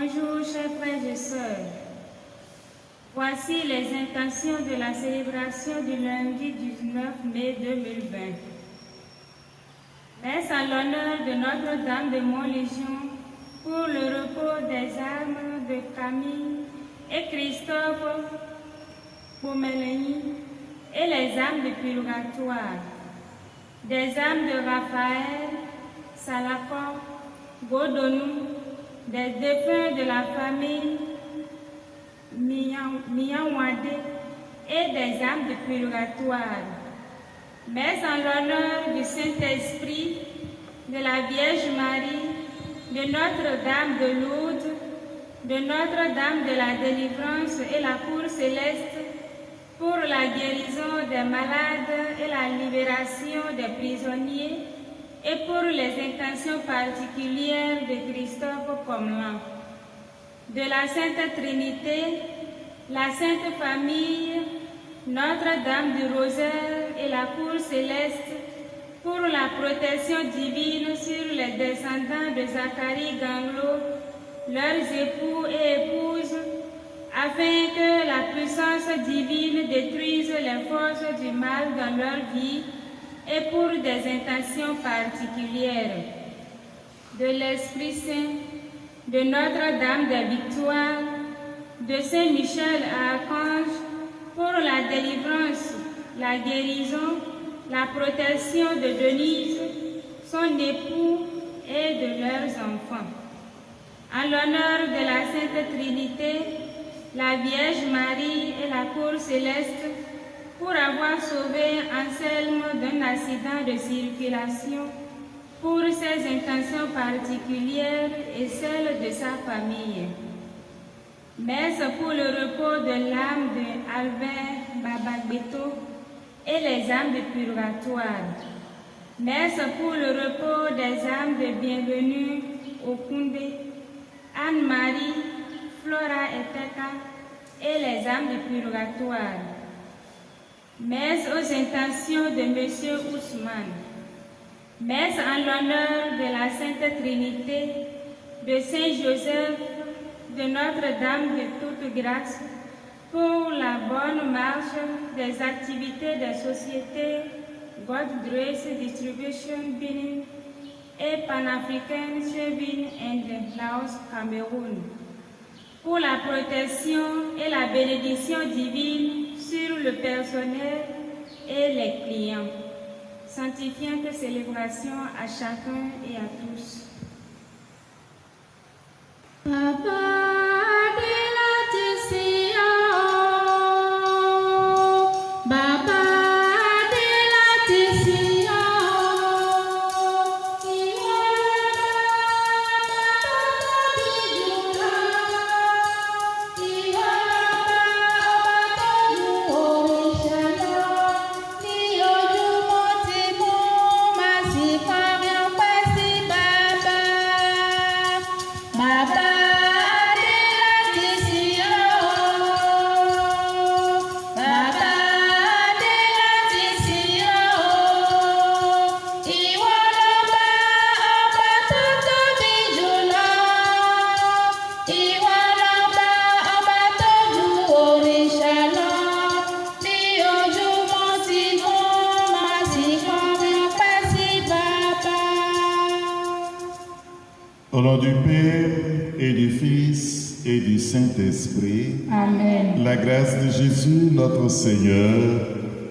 Bonjour, chers frères et sœurs. Voici les intentions de la célébration du lundi 19 mai 2020. Messe en l'honneur de Notre-Dame de Montlégion pour le repos des âmes de Camille et Christophe Pomeleni et les âmes de purgatoire, des âmes de Raphaël, Salakon, Godonou, des défunts de la famille Mianwade et des âmes de purgatoire. Messe en l'honneur du Saint-Esprit, de la Vierge Marie, de Notre-Dame de Lourdes, de Notre-Dame de la Délivrance et la Cour Céleste, pour la guérison des malades et la libération des prisonniers, et pour les intentions particulières de Christophe Pomelin. De la Sainte Trinité, la Sainte Famille, Notre-Dame du Rosaire et la Cour Céleste, pour la protection divine sur les descendants de Zacharie Ganglo, leurs époux et épouses, afin que la puissance divine détruise les forces du mal dans leur vie, et pour des intentions particulières. De l'Esprit Saint, de Notre-Dame des Victoires, de Saint-Michel Archange, pour la délivrance, la guérison, la protection de Denise, son époux et de leurs enfants. En l'honneur de la Sainte Trinité, la Vierge Marie et la Cour Céleste, pour avoir sauvé Anselme d'un accident de circulation, pour ses intentions particulières et celles de sa famille. Messe pour le repos de l'âme de Albert Babagbeto et les âmes de purgatoire. Messe pour le repos des âmes de Bienvenue Okunde, Anne-Marie, Flora et Teka et les âmes de purgatoire. Messe aux intentions de Monsieur Ousmane. Messe en l'honneur de la Sainte Trinité, de Saint Joseph, de Notre-Dame de toute grâce, pour la bonne marche des activités des sociétés God Grace Distribution Benin et Pan-African Saving and Laos Cameroun, pour la protection et la bénédiction divine sur le personnel et les clients. Sanctifiante célébration à chacun et à tous. Au nom du Père et du Fils et du Saint-Esprit, Amen. La grâce de Jésus notre Seigneur,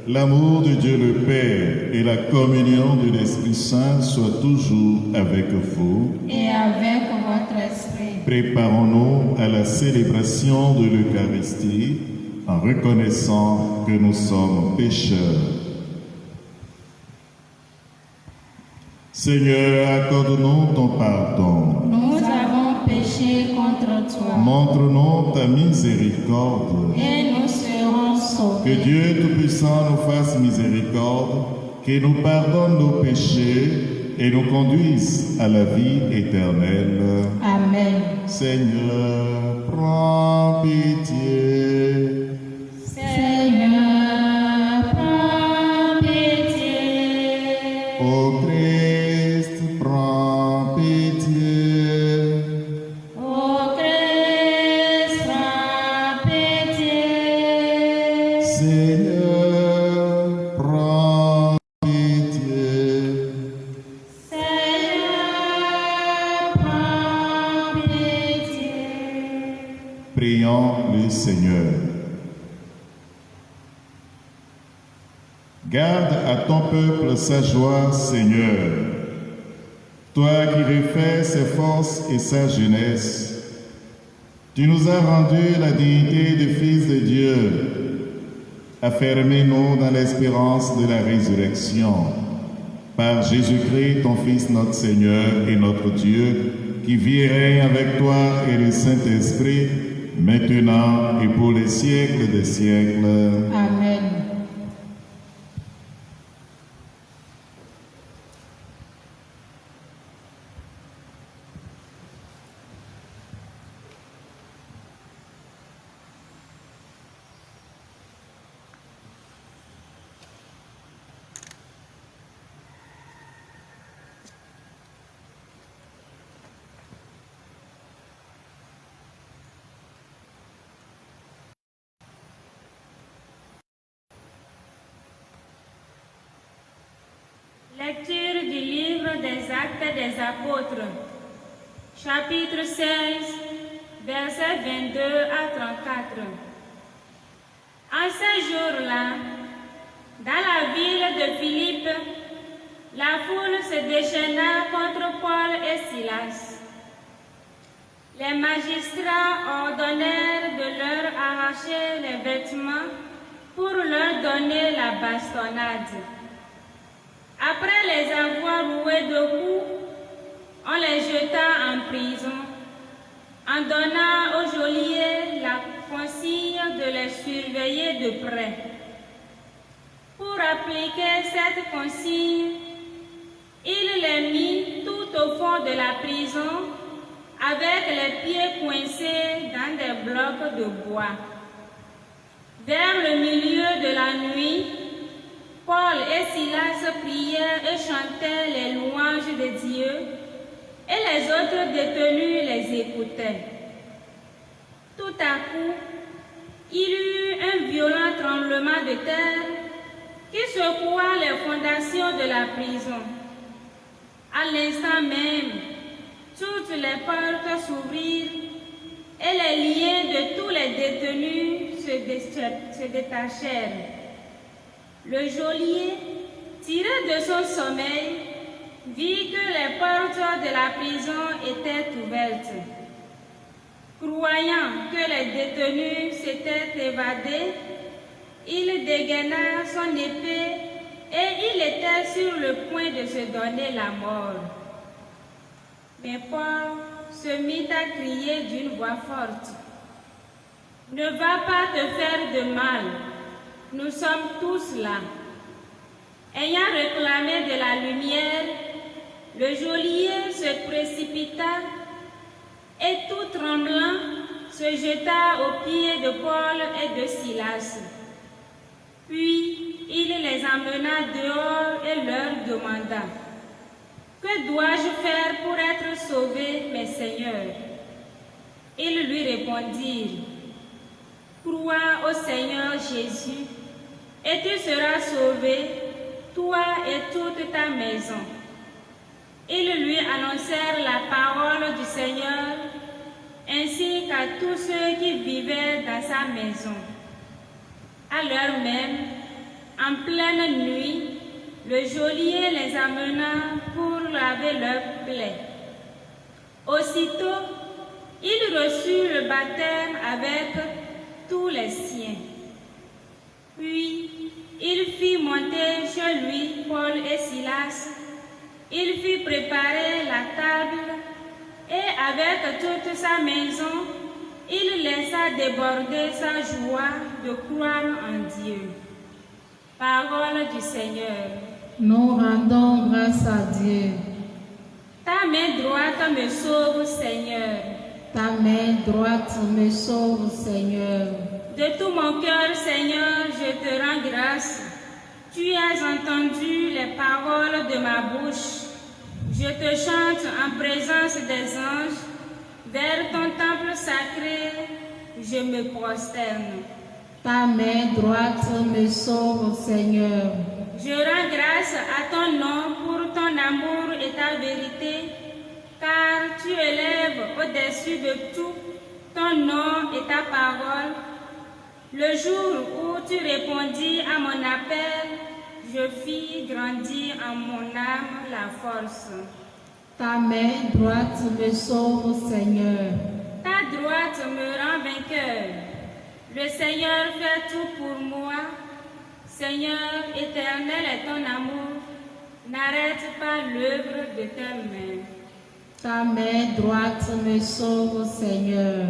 l'amour de Dieu le Père et la communion de l'Esprit Saint soient toujours avec vous. Et avec votre esprit. Préparons-nous à la célébration de l'Eucharistie en reconnaissant que nous sommes pécheurs. Seigneur, accorde-nous ton pardon. Nous avons péché contre toi. Montre-nous ta miséricorde. Et nous serons sauvés. Que Dieu Tout-Puissant nous fasse miséricorde, qu'il nous pardonne nos péchés et nous conduise à la vie éternelle. Amen. Seigneur, prends pitié. Seigneur, prends pitié. Ô Christ, prends pitié. Ô Christ, Seigneur, prends pitié. Seigneur, prends pitié. Prions le Seigneur. Garde à ton peuple sa joie, Seigneur. Toi qui refais ses forces et sa jeunesse, tu nous as rendu la dignité de fils de Dieu. Affermez-nous dans l'espérance de la résurrection. Par Jésus-Christ, ton Fils, notre Seigneur et notre Dieu, qui vit et règne avec toi et le Saint-Esprit, maintenant et pour les siècles des siècles. Amen. Lecture du livre des Actes des Apôtres, chapitre 16, versets 22 à 34. En ces jours-là, dans la ville de Philippe, la foule se déchaîna contre Paul et Silas. Les magistrats ordonnèrent de leur arracher les vêtements pour leur donner la bastonnade. Après les avoir roués de coups, on les jeta en prison, en donnant aux geôliers la consigne de les surveiller de près. Pour appliquer cette consigne, il les mit tout au fond de la prison, avec les pieds coincés dans des blocs de bois. Vers le milieu de la nuit, Paul et Silas priaient et chantaient les louanges de Dieu, et les autres détenus les écoutaient. Tout à coup, il y eut un violent tremblement de terre qui secoua les fondations de la prison. À l'instant même, toutes les portes s'ouvrirent et les liens de tous les détenus se détachèrent. Le geôlier, tiré de son sommeil, vit que les portes de la prison étaient ouvertes. Croyant que les détenus s'étaient évadés, il dégaina son épée et il était sur le point de se donner la mort. Mais Paul se mit à crier d'une voix forte: « Ne va pas te faire de mal. Nous sommes tous là. » Ayant réclamé de la lumière, le geôlier se précipita et tout tremblant se jeta aux pieds de Paul et de Silas. Puis il les emmena dehors et leur demanda: « Que dois-je faire pour être sauvé, mes seigneurs ?» Ils lui répondirent: « Crois au Seigneur Jésus, et tu seras sauvé, toi et toute ta maison. » Ils lui annoncèrent la parole du Seigneur, ainsi qu'à tous ceux qui vivaient dans sa maison. À l'heure même, en pleine nuit, le geôlier les amena pour laver leurs plaies. Aussitôt, il reçut le baptême avec tous les siens. Puis, il fit monter chez lui Paul et Silas. Il fit préparer la table et avec toute sa maison, il laissa déborder sa joie de croire en Dieu. Parole du Seigneur. Nous rendons grâce à Dieu. Ta main droite me sauve, Seigneur. Ta main droite me sauve, Seigneur. De tout mon cœur, Seigneur, je te rends grâce. Tu as entendu les paroles de ma bouche. Je te chante en présence des anges. Vers ton temple sacré, je me prosterne. Ta main droite me sauve, Seigneur. Je rends grâce à ton nom pour ton amour et ta vérité, car tu élèves au-dessus de tout ton nom et ta parole. Le jour où tu répondis à mon appel, je fis grandir en mon âme la force. Ta main droite me sauve, Seigneur. Ta droite me rend vainqueur. Le Seigneur fait tout pour moi. Seigneur, éternel est ton amour. N'arrête pas l'œuvre de tes mains. Ta main droite me sauve, Seigneur.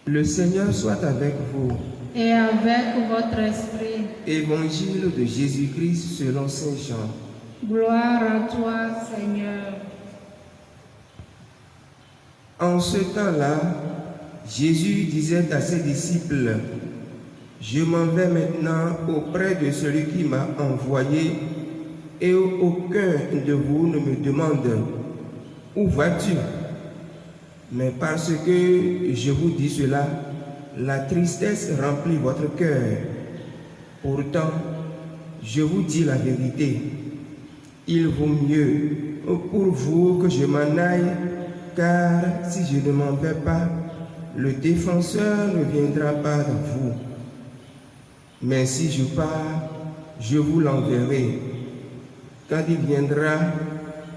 Le Seigneur soit avec vous. Et avec votre esprit. Évangile de Jésus-Christ selon Saint Jean. Gloire à toi, Seigneur. En ce temps-là, Jésus disait à ses disciples, « Je m'en vais maintenant auprès de celui qui m'a envoyé, et aucun de vous ne me demande, « Où vas-tu » Mais parce que je vous dis cela, la tristesse remplit votre cœur. Pourtant, je vous dis la vérité. Il vaut mieux pour vous que je m'en aille, car si je ne m'en vais pas, le défenseur ne viendra pas à vous. Mais si je pars, je vous l'enverrai. Quand il viendra,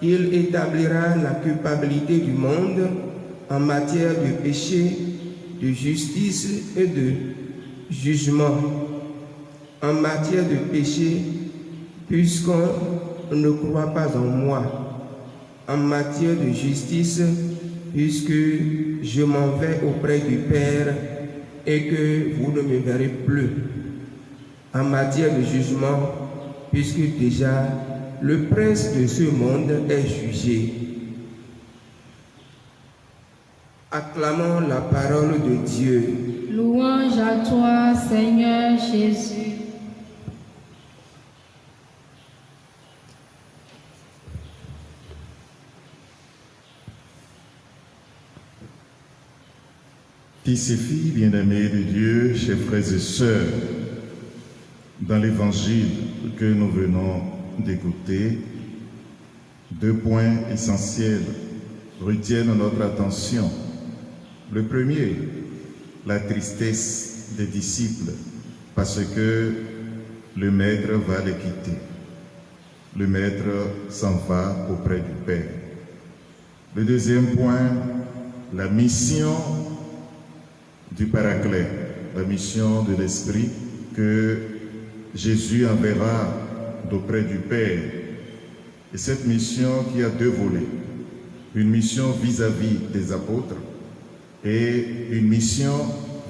il établira la culpabilité du monde en matière de péché, de justice et de jugement. En matière de péché, puisqu'on ne croit pas en moi. En matière de justice, puisque je m'en vais auprès du Père et que vous ne me verrez plus. En matière de jugement, puisque déjà le prince de ce monde est jugé. Acclamons la parole de Dieu. Louange à toi, Seigneur Jésus. Fils et filles bien-aimés de Dieu, chers frères et sœurs, dans l'évangile que nous venons d'écouter, deux points essentiels retiennent notre attention. Le premier, la tristesse des disciples, parce que le Maître va les quitter. Le Maître s'en va auprès du Père. Le deuxième point, la mission du Paraclet, la mission de l'Esprit que Jésus enverra d'auprès du Père. Et cette mission qui a deux volets, une mission vis-à-vis des apôtres et une mission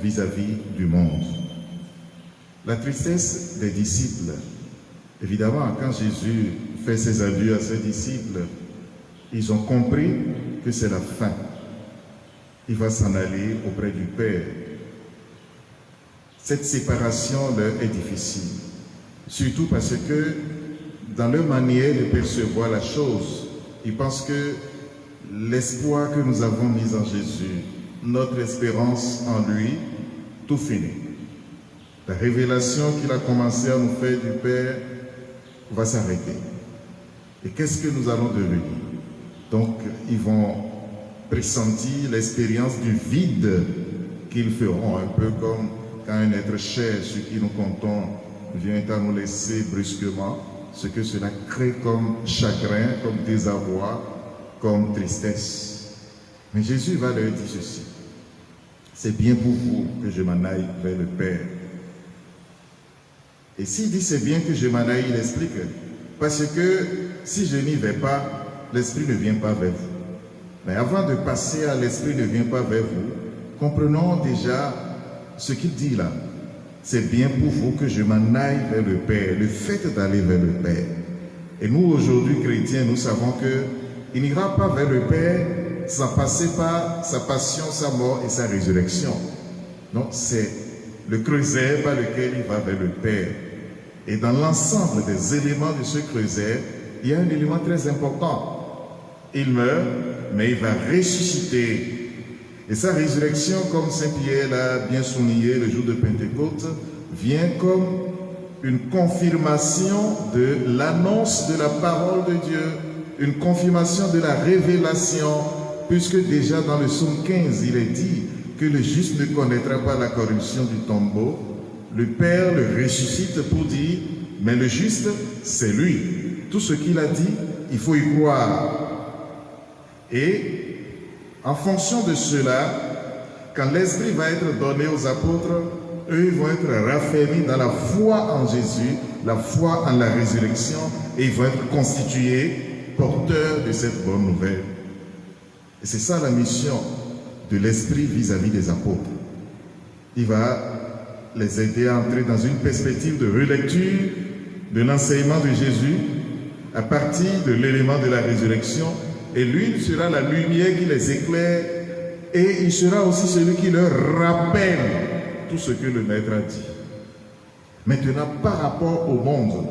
vis-à-vis du monde. La tristesse des disciples. Évidemment, quand Jésus fait ses adieux à ses disciples, ils ont compris que c'est la fin. Il va s'en aller auprès du Père. Cette séparation leur est difficile, surtout parce que dans leur manière de percevoir la chose, ils pensent que l'espoir que nous avons mis en Jésus, notre espérance en lui, tout finit. La révélation qu'il a commencé à nous faire du Père va s'arrêter. Et qu'est-ce que nous allons devenir? Donc, ils vont pressentir l'expérience du vide qu'ils feront, un peu comme quand un être cher sur qui nous comptons vient à nous laisser brusquement, ce que cela crée comme chagrin, comme désarroi, comme tristesse. Mais Jésus va leur dire ceci: c'est bien pour vous que je m'en aille vers le Père. Et s'il dit c'est bien que je m'en aille, il explique: parce que si je n'y vais pas, l'Esprit ne vient pas vers vous. Mais avant de passer à l'Esprit ne vient pas vers vous, comprenons déjà ce qu'il dit là. C'est bien pour vous que je m'en aille vers le Père, le fait d'aller vers le Père. Et nous, aujourd'hui, chrétiens, nous savons qu'il n'ira pas vers le Père sans passer par sa passion, sa mort et sa résurrection. Donc, c'est le creuset par lequel il va vers le Père. Et dans l'ensemble des éléments de ce creuset, il y a un élément très important. Il meurt, mais il va ressusciter. Et sa résurrection, comme Saint Pierre l'a bien souligné le jour de Pentecôte, vient comme une confirmation de l'annonce de la parole de Dieu, une confirmation de la révélation, puisque déjà dans le psaume 15, il est dit que le juste ne connaîtra pas la corruption du tombeau. Le Père le ressuscite pour dire, mais le juste, c'est lui. Tout ce qu'il a dit, il faut y croire. Et en fonction de cela, quand l'Esprit va être donné aux apôtres, eux vont être raffermis dans la foi en Jésus, la foi en la résurrection, et ils vont être constitués porteurs de cette bonne nouvelle. Et c'est ça la mission de l'Esprit vis-à-vis des apôtres. Il va les aider à entrer dans une perspective de relecture de l'enseignement de Jésus à partir de l'élément de la résurrection. Et lui, il sera la lumière qui les éclaire, et il sera aussi celui qui leur rappelle tout ce que le Maître a dit. Maintenant, par rapport au monde,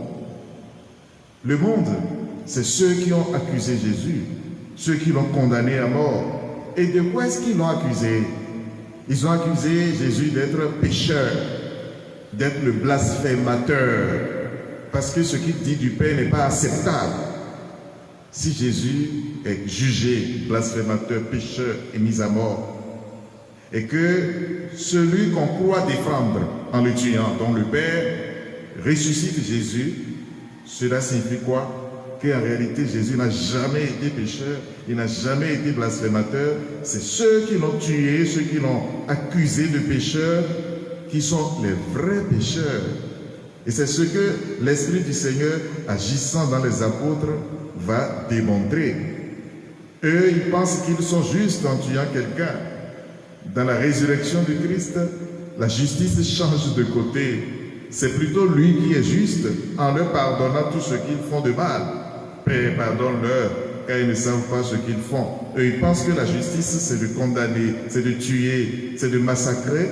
le monde, c'est ceux qui ont accusé Jésus, ceux qui l'ont condamné à mort. Et de quoi est-ce qu'ils l'ont accusé? Ils ont accusé Jésus d'être pécheur, d'être le blasphémateur, parce que ce qu'il dit du Père n'est pas acceptable. Si Jésus est jugé blasphémateur, pécheur et mis à mort, et que celui qu'on croit défendre en le tuant, dont le Père ressuscite Jésus, cela signifie quoi? Qu'en réalité Jésus n'a jamais été pécheur, il n'a jamais été blasphémateur. C'est ceux qui l'ont tué, ceux qui l'ont accusé de pécheur, qui sont les vrais pécheurs. Et c'est ce que l'Esprit du Seigneur, agissant dans les apôtres, va démontrer. Eux, ils pensent qu'ils sont justes en tuant quelqu'un. Dans la résurrection du Christ, la justice change de côté. C'est plutôt lui qui est juste en leur pardonnant tout ce qu'ils font de mal. Père, pardonne-leur, car ils ne savent pas ce qu'ils font. Eux, ils pensent que la justice, c'est de condamner, c'est de tuer, c'est de massacrer.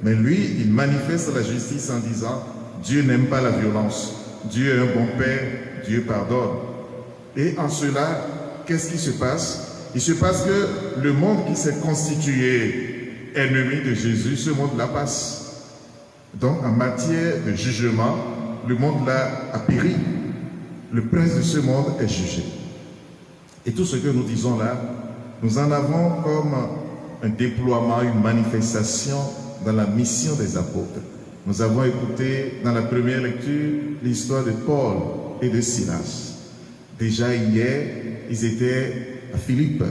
Mais lui, il manifeste la justice en disant: Dieu n'aime pas la violence. Dieu est un bon Père, Dieu pardonne. Et en cela, qu'est-ce qui se passe? Il se passe que le monde qui s'est constitué ennemi de Jésus, ce monde-là passe. Donc, en matière de jugement, le monde-là a péri. Le prince de ce monde est jugé. Et tout ce que nous disons là, nous en avons comme un déploiement, une manifestation dans la mission des apôtres. Nous avons écouté dans la première lecture l'histoire de Paul et de Silas. Déjà hier, ils étaient à Philippe.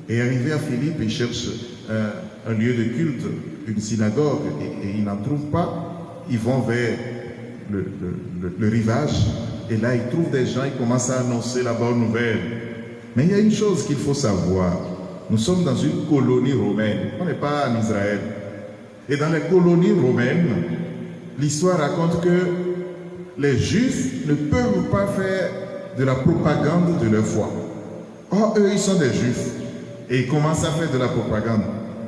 Et arrivés à Philippe, ils cherchent un lieu de culte, une synagogue, et ils n'en trouvent pas. Ils vont vers le rivage, et là ils trouvent des gens, ils commencent à annoncer la bonne nouvelle. Mais il y a une chose qu'il faut savoir. Nous sommes dans une colonie romaine, on n'est pas en Israël. Et dans les colonies romaines, l'histoire raconte que les Juifs ne peuvent pas faire de la propagande de leur foi. Or, eux, ils sont des Juifs. Et ils commencent à faire de la propagande.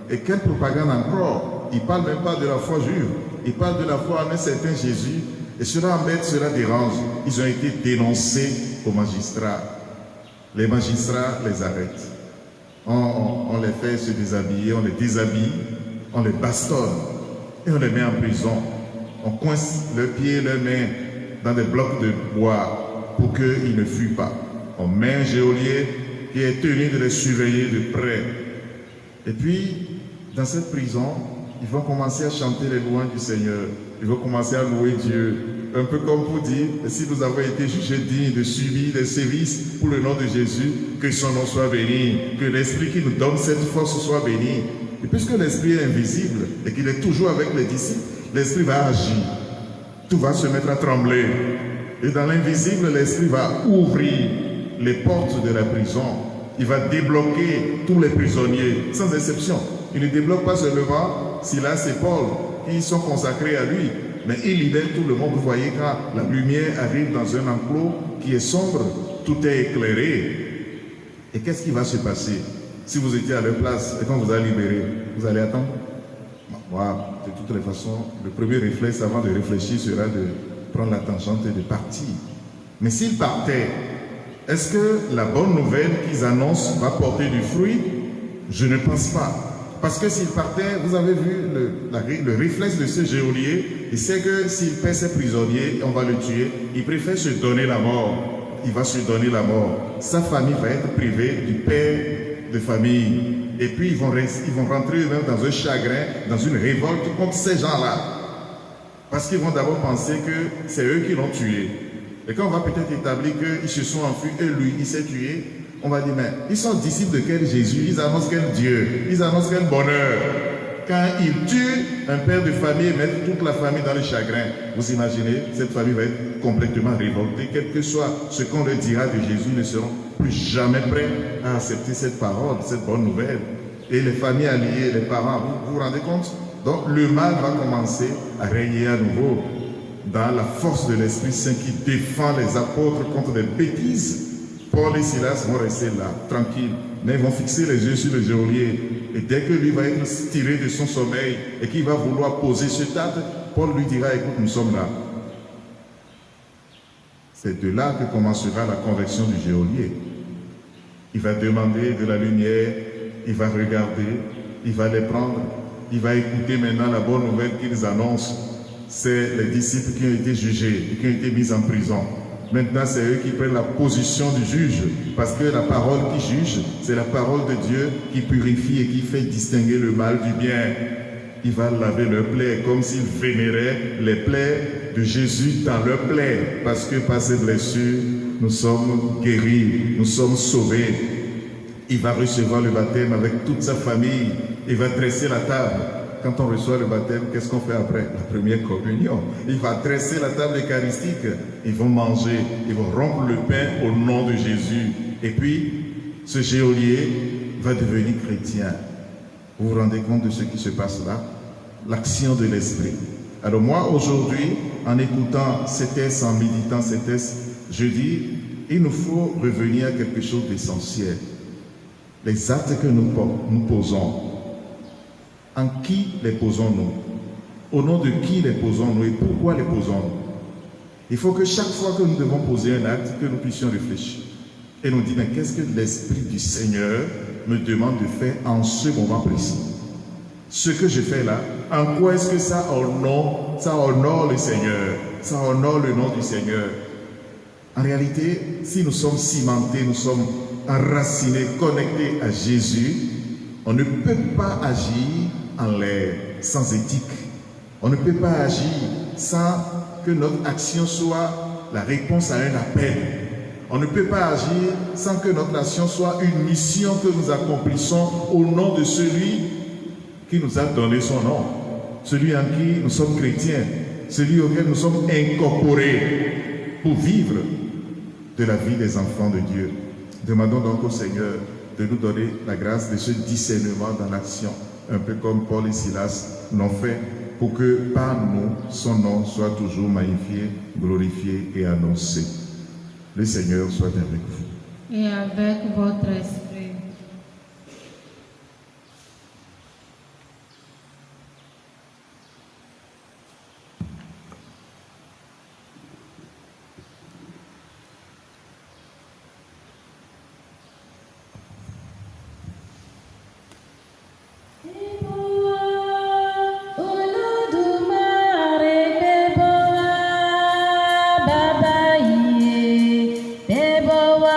Et quelle propagande encore? Ils ne parlent même pas de la foi juive. Ils parlent de la foi en un certain Jésus. Et cela embête, cela dérange. Ils ont été dénoncés aux magistrats. Les magistrats les arrêtent. On les fait se déshabiller, on les déshabille, on les bastonne et on les met en prison. On coince leurs pieds et leurs mains dans des blocs de bois pour qu'ils ne fuient pas. On met un geôlier qui est tenu de les surveiller de près. Et puis, dans cette prison, ils vont commencer à chanter les louanges du Seigneur. Ils vont commencer à louer Dieu. un peu comme pour dire, si nous avons été jugés dignes de subir des sévices pour le nom de Jésus, que son nom soit béni, que l'Esprit qui nous donne cette force soit béni. Et puisque l'Esprit est invisible et qu'il est toujours avec les disciples, l'Esprit va agir. Tout va se mettre à trembler. Et dans l'invisible, l'Esprit va ouvrir les portes de la prison. Il va débloquer tous les prisonniers, sans exception. Il ne débloque pas seulement Silas et Paul, qui sont consacrés à lui, mais il libère tout le monde. Vous voyez, quand la lumière arrive dans un enclos qui est sombre, tout est éclairé. Et qu'est-ce qui va se passer si vous étiez à leur place et qu'on vous a libéré? Vous allez attendre? Moi, de toutes les façons, le premier réflexe avant de réfléchir sera de prendre la tangente et de partir. Mais s'ils partaient, est-ce que la bonne nouvelle qu'ils annoncent va porter du fruit? Je ne pense pas. Parce que s'il partait, vous avez vu le réflexe de ce geôlier, il sait que s'il paie ses prisonniers, on va le tuer, il préfère se donner la mort. Il va se donner la mort. Sa famille va être privée du père de famille. Et puis ils vont rentrer eux-mêmes dans un chagrin, dans une révolte contre ces gens-là. Parce qu'ils vont d'abord penser que c'est eux qui l'ont tué. Et quand on va peut-être établir qu'ils se sont enfuis et lui, il s'est tué, on va dire, mais ils sont disciples de quel Jésus? Ils annoncent quel Dieu? Ils annoncent quel bonheur? Quand ils tuent un père de famille et mettent toute la famille dans le chagrin, vous imaginez, cette famille va être complètement révoltée. Quel que soit ce qu'on leur dira de Jésus, ils ne seront plus jamais prêts à accepter cette parole, cette bonne nouvelle. Et les familles alliées, les parents, vous vous rendez compte? Donc le mal va commencer à régner à nouveau dans la force de l'Esprit Saint qui défend les apôtres contre des bêtises. Paul et Silas vont rester là, tranquilles, mais ils vont fixer les yeux sur le geôlier. Et dès que lui va être tiré de son sommeil et qu'il va vouloir poser ce acte, Paul lui dira, écoute, nous sommes là. C'est de là que commencera la conversion du geôlier. Il va demander de la lumière, il va regarder, il va les prendre, il va écouter maintenant la bonne nouvelle qu'ils annoncent. C'est les disciples qui ont été jugés et qui ont été mis en prison. Maintenant, c'est eux qui prennent la position du juge, parce que la parole qui juge, c'est la parole de Dieu qui purifie et qui fait distinguer le mal du bien. Il va laver leurs plaies comme s'ils vénéraient les plaies de Jésus dans leurs plaies, parce que par ces blessures, nous sommes guéris, nous sommes sauvés. Il va recevoir le baptême avec toute sa famille, il va dresser la table. Quand on reçoit le baptême, qu'est-ce qu'on fait après? La première communion. Il va dresser la table eucharistique. Ils vont manger, ils vont rompre le pain au nom de Jésus. Et puis, ce geôlier va devenir chrétien. Vous vous rendez compte de ce qui se passe là? L'action de l'Esprit. Alors moi, aujourd'hui, en écoutant ces textes, en méditant ces textes, je dis, il nous faut revenir à quelque chose d'essentiel. Les actes que nous posons. En qui les posons-nous? Au nom de qui les posons-nous et pourquoi les posons-nous? Il faut que chaque fois que nous devons poser un acte, que nous puissions réfléchir. Et nous dire, mais qu'est-ce que l'Esprit du Seigneur me demande de faire en ce moment précis? Ce que je fais là, en quoi est-ce que ça honore le Seigneur? Ça honore le nom du Seigneur. En réalité, si nous sommes cimentés, nous sommes enracinés, connectés à Jésus, on ne peut pas agir en l'air, sans éthique. On ne peut pas agir sans que notre action soit la réponse à un appel. On ne peut pas agir sans que notre action soit une mission que nous accomplissons au nom de celui qui nous a donné son nom, celui en qui nous sommes chrétiens, celui auquel nous sommes incorporés pour vivre de la vie des enfants de Dieu. Demandons donc au Seigneur de nous donner la grâce de ce discernement dans l'action, un peu comme Paul et Silas l'ont fait, pour que par nous, son nom soit toujours magnifié, glorifié et annoncé. Le Seigneur soit avec vous. Et avec votre esprit. Baba, yeah, Beba,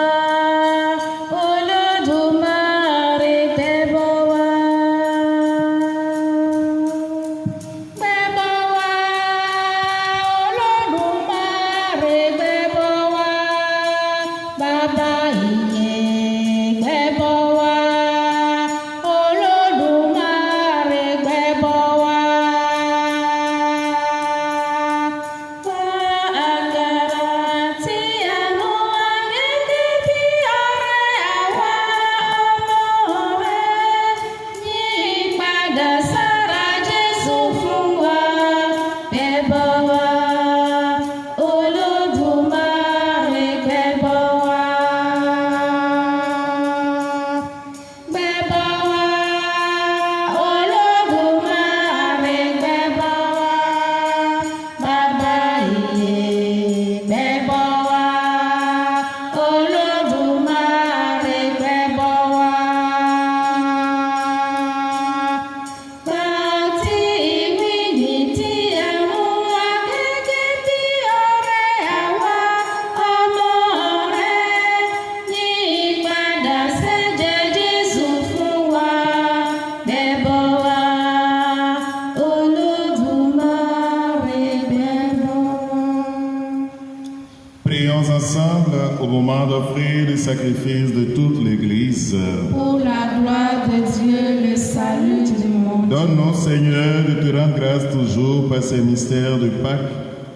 sacrifice de toute l'Église. Pour la gloire de Dieu, le salut du monde. Donne-nous, Seigneur, de te rendre grâce toujours par ces mystères de Pâques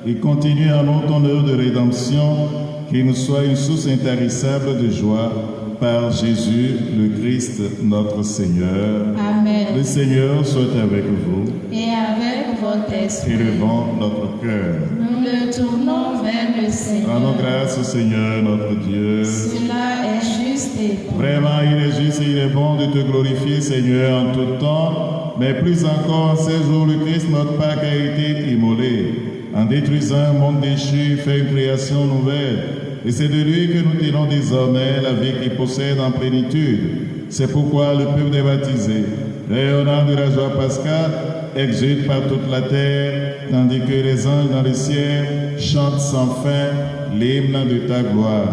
et continue en nous ton œuvre de rédemption, qu'il nous soit une source intarissable de joie par Jésus, le Christ, notre Seigneur. Amen. Le Seigneur soit avec vous. Et avec votre esprit. Élevons notre cœur. Nous le tournons vers le Seigneur. Rendons grâce au Seigneur, notre Dieu. Cela est juste et bon. Vraiment, il est juste et il est bon de te glorifier, Seigneur, en tout temps, mais plus encore en ces jours, le Christ, notre Pâque, a été immolé. En détruisant un monde déchu, il fait une création nouvelle. Et c'est de lui que nous tenons désormais la vie qu'il possède en plénitude. C'est pourquoi le peuple des baptisés, rayonnant de la joie pascale, exulte par toute la terre, tandis que les anges dans le ciel chantent sans fin l'hymne de ta gloire.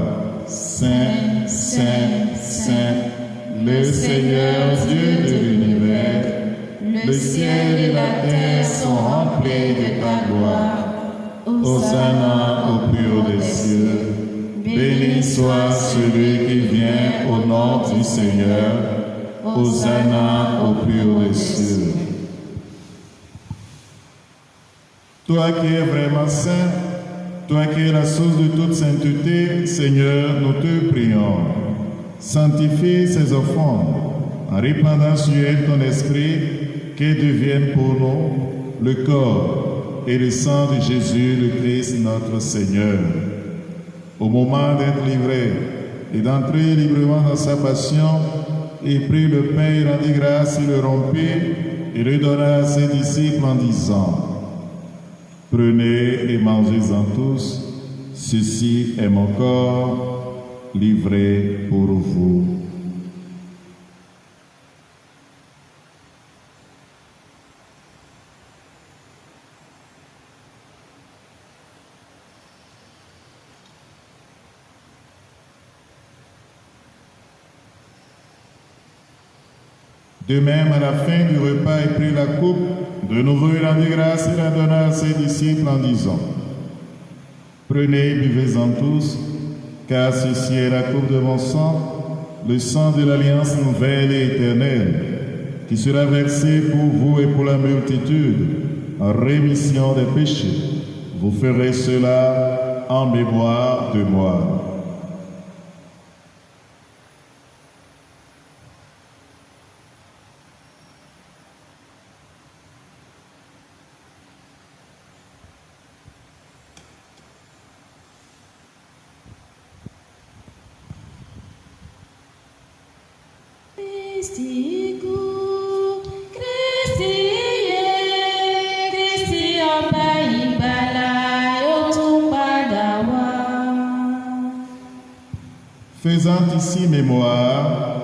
Saint, Saint, Saint, le Seigneur Dieu de l'univers, le ciel et la terre sont remplis de ta gloire. Hosanna au plus haut des cieux. Béni soit celui qui vient au nom du Seigneur. Hosanna au plus haut des cieux. Toi qui es vraiment saint, toi qui es la source de toute sainteté, Seigneur, nous te prions. Sanctifie ces offrandes en répandant sur elles ton esprit, qu'elles deviennent pour nous le corps et le sang de Jésus, le Christ, notre Seigneur. Au moment d'être livré et d'entrer librement dans sa passion, il prit le pain, il rendit grâce, il le rompit et le donna à ses disciples en disant: Prenez et mangez-en tous, ceci est mon corps livré pour vous. De même, à la fin du repas, il prit la coupe, de nouveau il rendit grâce et la donna à ses disciples en disant: Prenez et buvez-en tous, car ceci est la coupe de mon sang, le sang de l'alliance nouvelle et éternelle, qui sera versé pour vous et pour la multitude, en rémission des péchés. Vous ferez cela en mémoire de moi. Faisant ici mémoire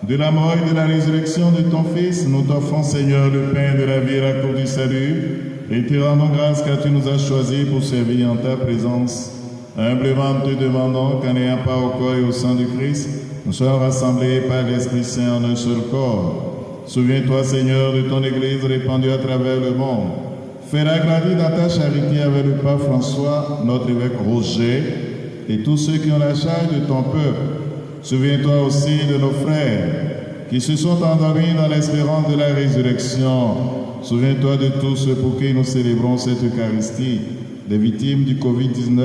de la mort et de la résurrection de ton Fils, nous t'offrons, Seigneur, le pain de la vie et la coupe du salut, et te rendons grâce car tu nous as choisis pour servir en ta présence. Humblement, nous te demandons qu'en ayant part au corps et au sang du Christ, nous soyons rassemblés par l'Esprit Saint en un seul corps. Souviens-toi, Seigneur, de ton Église répandue à travers le monde. Fais-la grandir dans ta charité avec le pape François, notre évêque Roger, et tous ceux qui ont la charge de ton peuple. Souviens-toi aussi de nos frères qui se sont endormis dans l'espérance de la résurrection. Souviens-toi de tous ceux pour qui nous célébrons cette Eucharistie, des victimes du Covid-19,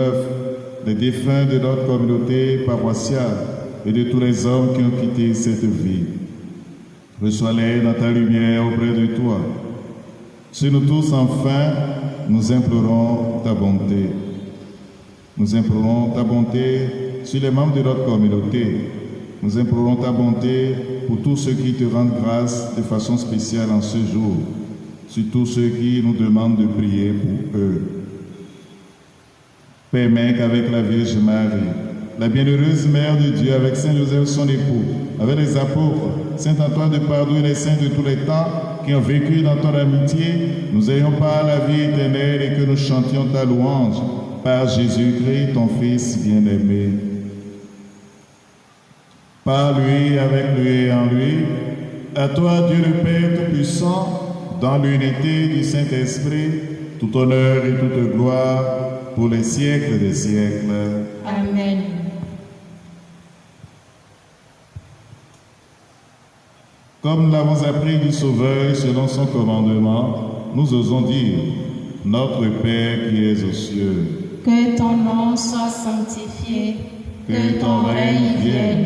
des défunts de notre communauté paroissiale et de tous les hommes qui ont quitté cette vie. Reçois-les dans ta lumière auprès de toi. Sur nous tous, enfin, nous implorons ta bonté. Nous implorons ta bonté sur les membres de notre communauté. Nous implorons ta bonté pour tous ceux qui te rendent grâce de façon spéciale en ce jour, sur tous ceux qui nous demandent de prier pour eux. Permets qu'avec la Vierge Marie, la bienheureuse Mère de Dieu, avec Saint Joseph son époux, avec les apôtres, Saint Antoine de Padoue et les saints de tous les temps qui ont vécu dans ton amitié, nous ayons part à la vie éternelle et que nous chantions ta louange par Jésus-Christ, ton Fils bien-aimé. Par lui, avec lui et en lui, à toi, Dieu le Père Tout-Puissant, dans l'unité du Saint-Esprit, tout honneur et toute gloire pour les siècles des siècles. Amen. Comme nous l'avons appris du Sauveur selon son commandement, nous osons dire, Notre Père qui es aux cieux, que ton nom soit sanctifié, que ton règne vienne,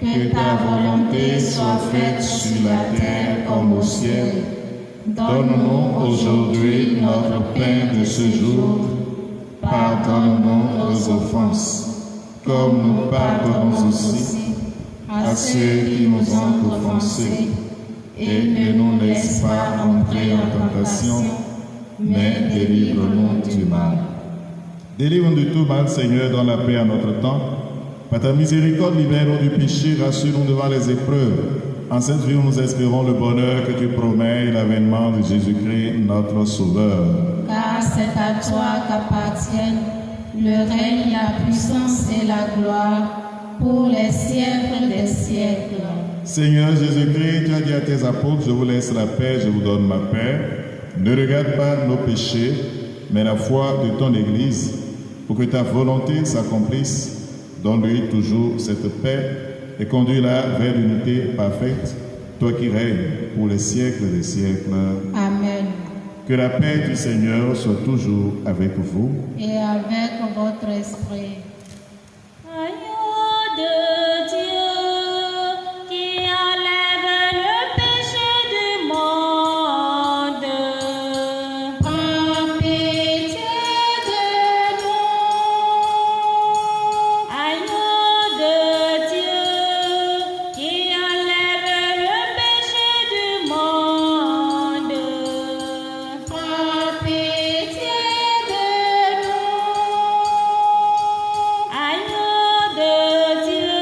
que ta volonté soit faite sur la terre comme au ciel. Donne-nous aujourd'hui notre pain de ce jour. Pardonne-nous nos offenses, comme nous pardonnons aussi à ceux qui nous ont offensés. Et ne nous laisse pas entrer en tentation, mais délivre-nous du mal. Délivre-nous de tout mal, Seigneur, dans la paix à notre temps. Par ta miséricorde, libère-nous du péché, rassure-nous devant les épreuves. En cette vie, nous espérons le bonheur que tu promets et l'avènement de Jésus-Christ, notre Sauveur. Car c'est à toi qu'appartiennent le règne, la puissance et la gloire pour les siècles des siècles. Seigneur Jésus-Christ, tu as dit à tes apôtres, je vous laisse la paix, je vous donne ma paix. Ne regarde pas nos péchés, mais la foi de ton Église, pour que ta volonté s'accomplisse. Donne-lui toujours cette paix et conduis-la vers l'unité parfaite, toi qui règnes pour les siècles des siècles. Amen. Que la paix du Seigneur soit toujours avec vous. Et avec votre esprit. Agneau de Dieu qui enlève le péché du monde, Prends pitié de nous. agneau de Dieu qui enlève le péché du monde, Prends pitié de nous. agneau de Dieu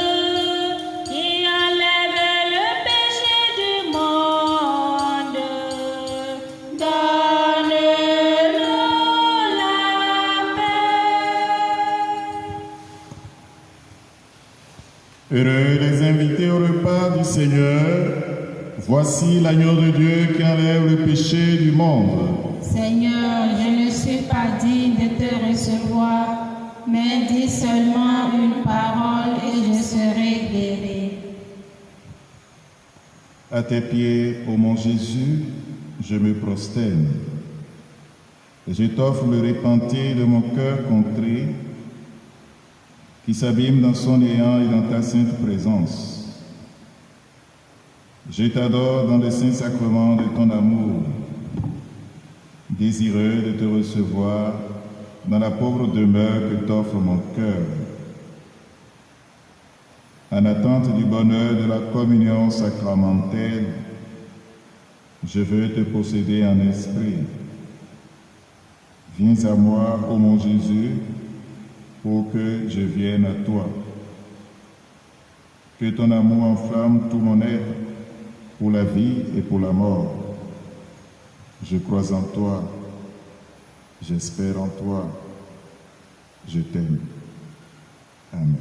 qui enlève le péché du monde, Donne-nous la paix. Heureux les invités au repas du Seigneur. Voici l'agneau de Dieu qui enlève le péché du monde. Seigneur, je ne suis pas digne de te recevoir, mais dis seulement une parole et je serai guéri. À tes pieds, ô mon Jésus, je me prosterne. Et je t'offre le repentir de mon cœur contré, qui s'abîme dans son néant et dans ta sainte présence. Je t'adore dans le saint sacrement de ton amour, désireux de te recevoir dans la pauvre demeure que t'offre mon cœur. En attente du bonheur de la communion sacramentelle, je veux te posséder en esprit. Viens à moi, ô mon Jésus, pour que je vienne à toi. Que ton amour enflamme tout mon être pour la vie et pour la mort. Je crois en toi, j'espère en toi, je t'aime. Amen.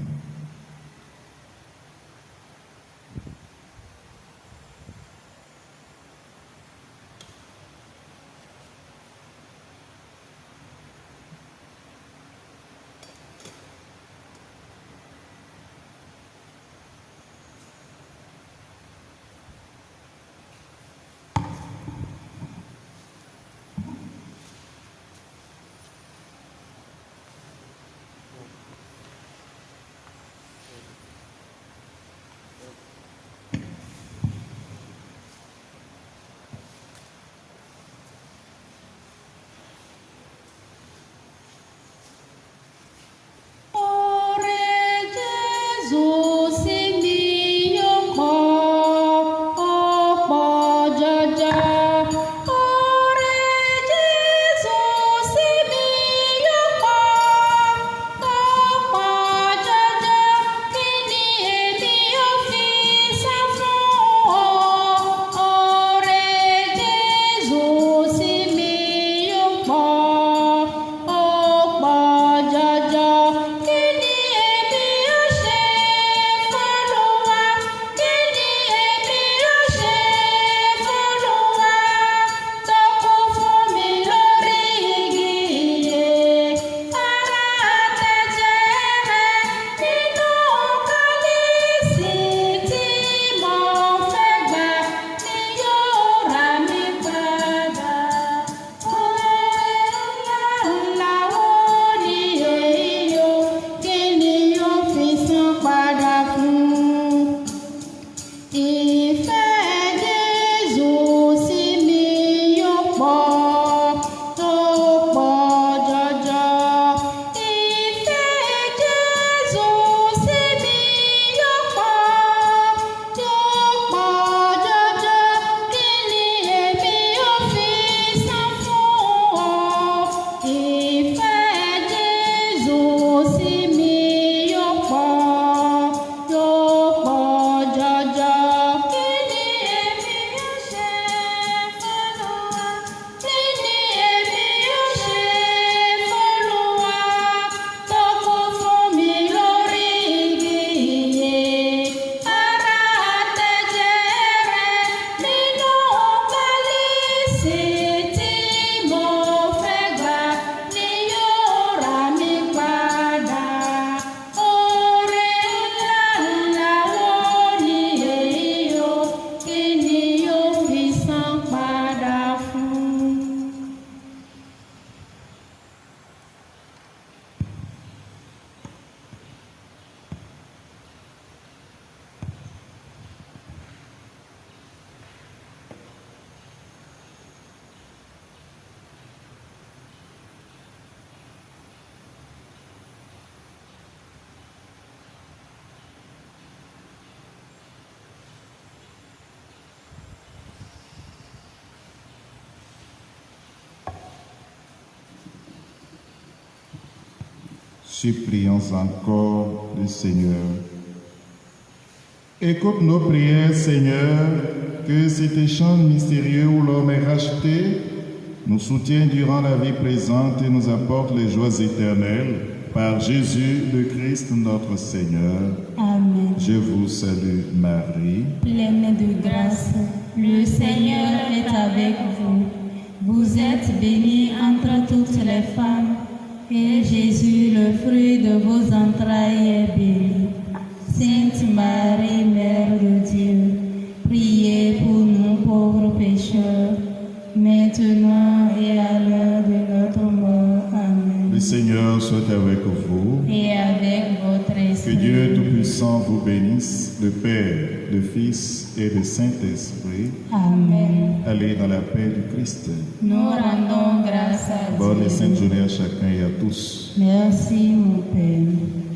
Supplions encore le Seigneur. Écoute nos prières, Seigneur, que cet échange mystérieux où l'homme est racheté nous soutienne durant la vie présente et nous apporte les joies éternelles. Par Jésus le Christ, notre Seigneur. Amen. Je vous salue, Marie. Pleine de grâce, le Seigneur est avec vous. Vous êtes bénie entre toutes les femmes, et Jésus, le fruit de vos entrailles, est béni. Sainte Marie, Mère de Dieu, priez pour nous pauvres pécheurs, maintenant et à l'heure de notre mort. Amen. Le Seigneur soit avec vous. Et avec votre esprit. Que Dieu Tout-Puissant vous bénisse, le Père, le Fils et le Saint-Esprit. Amen. Allez dans la paix du Christ. Nous rendons grâce à Dieu. Bonne et sainte journée à chacun et à tous. Merci, mon Père.